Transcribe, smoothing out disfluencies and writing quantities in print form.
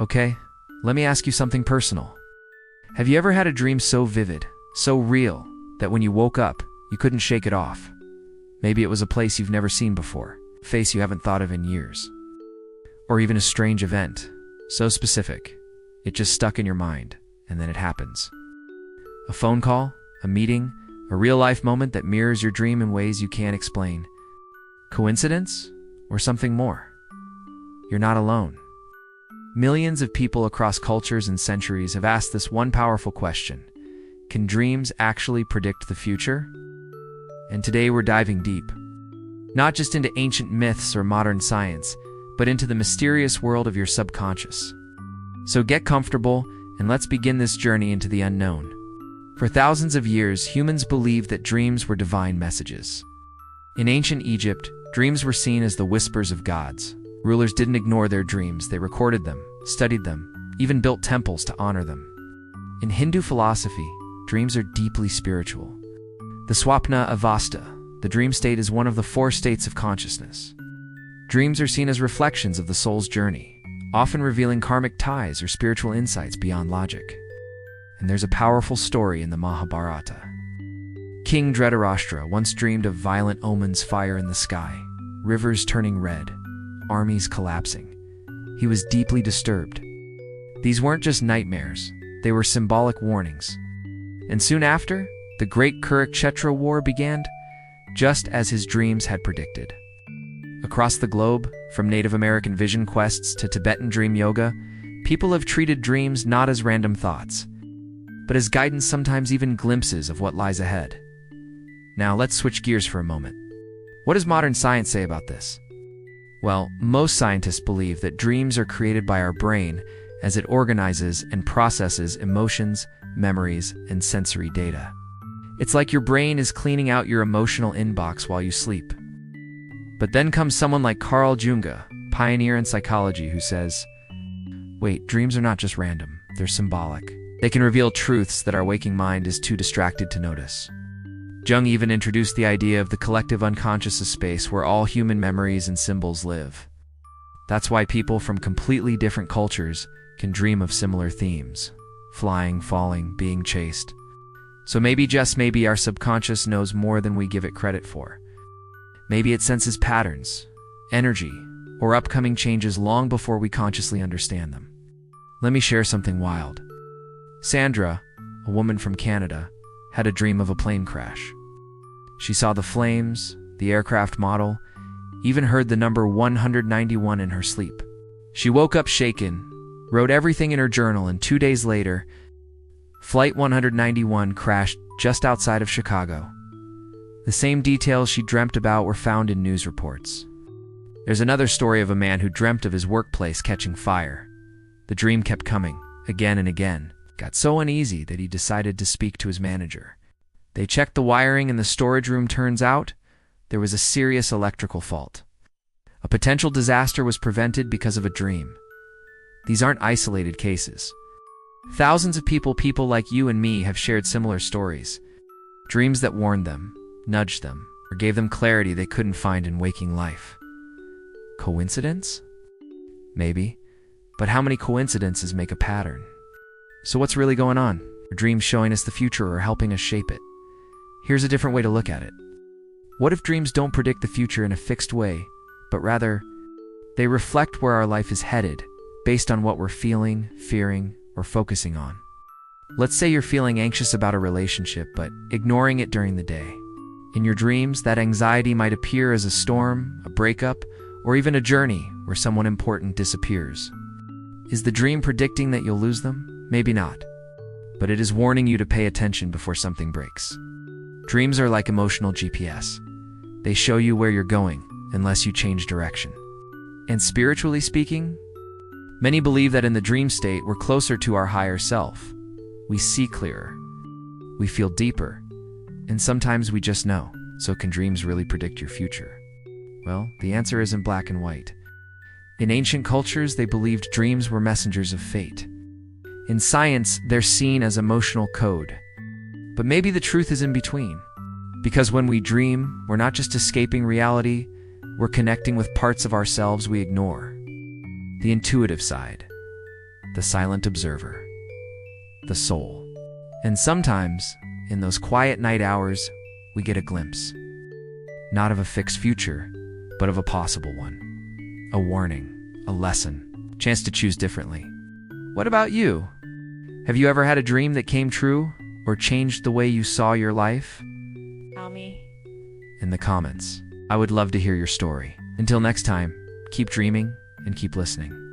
Okay, let me ask you something personal. Have you ever had a dream so vivid, so real, that when you woke up, you couldn't shake it off? Maybe it was a place you've never seen before, a face you haven't thought of in years. Or even a strange event, so specific, it just stuck in your mind, and then it happens. A phone call, a meeting, a real-life moment that mirrors your dream in ways you can't explain. Coincidence? Or something more? You're not alone. Millions of people across cultures and centuries have asked this one powerful question: can dreams actually predict the future? And today we're diving deep, not just into ancient myths or modern science, but into the mysterious world of your subconscious. So get comfortable and let's begin this journey into the unknown. For thousands of years, humans believed that dreams were divine messages. In ancient Egypt, dreams were seen as the whispers of gods. Rulers didn't ignore their dreams, they recorded them, studied them, even built temples to honor them. In Hindu philosophy, dreams are deeply spiritual. The Swapna Avastha, the dream state, is one of the 4 states of consciousness. Dreams are seen as reflections of the soul's journey, often revealing karmic ties or spiritual insights beyond logic. And there's a powerful story in the Mahabharata. King Dhritarashtra once dreamed of violent omens, fire in the sky, rivers turning red, armies collapsing. He was deeply disturbed. These weren't just nightmares, they were symbolic warnings. And soon after, the Great Kurukshetra War began, just as his dreams had predicted. Across the globe, from Native American vision quests to Tibetan dream yoga, people have treated dreams not as random thoughts, but as guidance, sometimes even glimpses of what lies ahead. Now let's switch gears for a moment. What does modern science say about this? Well, most scientists believe that dreams are created by our brain as it organizes and processes emotions, memories, and sensory data. It's like your brain is cleaning out your emotional inbox while you sleep. But then comes someone like Carl Jung, pioneer in psychology, who says, wait, dreams are not just random, they're symbolic. They can reveal truths that our waking mind is too distracted to notice. Jung even introduced the idea of the collective unconscious, a space where all human memories and symbols live. That's why people from completely different cultures can dream of similar themes: flying, falling, being chased. So maybe, just maybe, our subconscious knows more than we give it credit for. Maybe it senses patterns, energy, or upcoming changes long before we consciously understand them. Let me share something wild. Sandra, a woman from Canada, had a dream of a plane crash. She saw the flames, the aircraft model, even heard the number 191 in her sleep. She woke up shaken, wrote everything in her journal, and 2 days later, Flight 191 crashed just outside of Chicago. The same details she dreamt about were found in news reports. There's another story of a man who dreamt of his workplace catching fire. The dream kept coming, again and again. Got so uneasy that he decided to speak to his manager. They checked the wiring in the storage room. Turns out, there was a serious electrical fault. A potential disaster was prevented because of a dream. These aren't isolated cases. Thousands of people like you and me, have shared similar stories. Dreams that warned them, nudged them, or gave them clarity they couldn't find in waking life. Coincidence? Maybe. But how many coincidences make a pattern? So what's really going on? Are dreams showing us the future or helping us shape it? Here's a different way to look at it. What if dreams don't predict the future in a fixed way, but rather, they reflect where our life is headed, based on what we're feeling, fearing, or focusing on? Let's say you're feeling anxious about a relationship, but ignoring it during the day. In your dreams, that anxiety might appear as a storm, a breakup, or even a journey where someone important disappears. Is the dream predicting that you'll lose them? Maybe not. But it is warning you to pay attention before something breaks. Dreams are like emotional GPS. They show you where you're going, unless you change direction. And spiritually speaking, many believe that in the dream state, we're closer to our higher self. We see clearer. We feel deeper. And sometimes we just know. So can dreams really predict your future? Well, the answer isn't black and white. In ancient cultures, they believed dreams were messengers of fate. In science, they're seen as emotional code. But maybe the truth is in between. Because when we dream, we're not just escaping reality, we're connecting with parts of ourselves we ignore. The intuitive side. the silent observer, the soul. And sometimes, in those quiet night hours, we get a glimpse, not of a fixed future, but of a possible one. A warning, a lesson, chance to choose differently. What about you? Have you ever had a dream that came true or changed the way you saw your life? Tell me. In the comments. I would love to hear your story. Until next time, keep dreaming and keep listening.